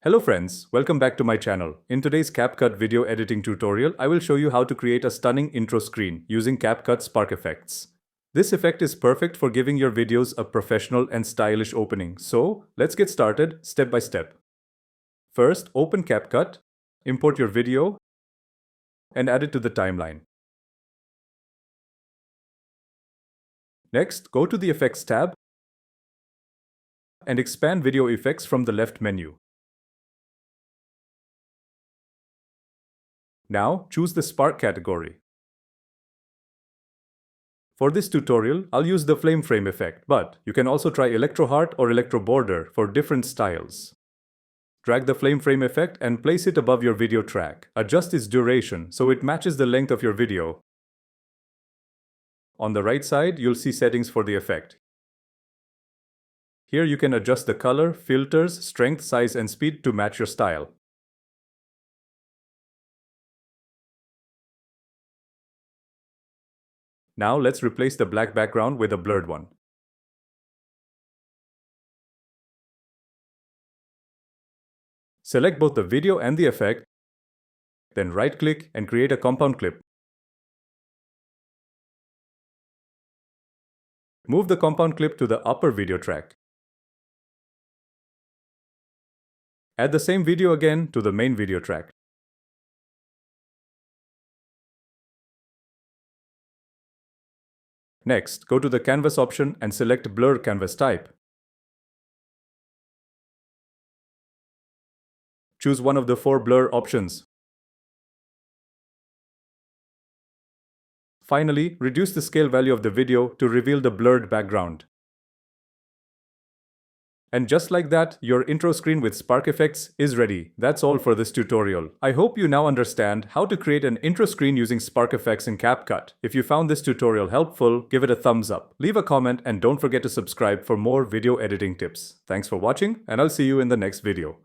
Hello friends, welcome back to my channel. In today's CapCut video editing tutorial, I will show you how to create a stunning intro screen using CapCut Spark Effects. This effect is perfect for giving your videos a professional and stylish opening. So, let's get started step by step. First, open CapCut, import your video, and add it to the timeline. Next, go to the Effects tab and expand Video Effects from the left menu. Now, choose the Spark category. For this tutorial, I'll use the flame frame effect, but you can also try Electro heart or Electro border for different styles. Drag the flame frame effect and place it above your video track. Adjust its duration so it matches the length of your video. On the right side, you'll see settings for the effect. Here you can adjust the color, filters, strength, size, and speed to match your style. Now let's replace the black background with a blurred one. Select both the video and the effect, then right-click and create a compound clip. Move the compound clip to the upper video track. Add the same video again to the main video track. Next, go to the canvas option and select Blur Canvas Type. Choose one of the 4 blur options. Finally, reduce the scale value of the video to reveal the blurred background. And just like that, your intro screen with Spark Effects is ready. That's all for this tutorial. I hope you now understand how to create an intro screen using Spark Effects in CapCut. If you found this tutorial helpful, give it a thumbs up, leave a comment, and don't forget to subscribe for more video editing tips. Thanks for watching, and I'll see you in the next video.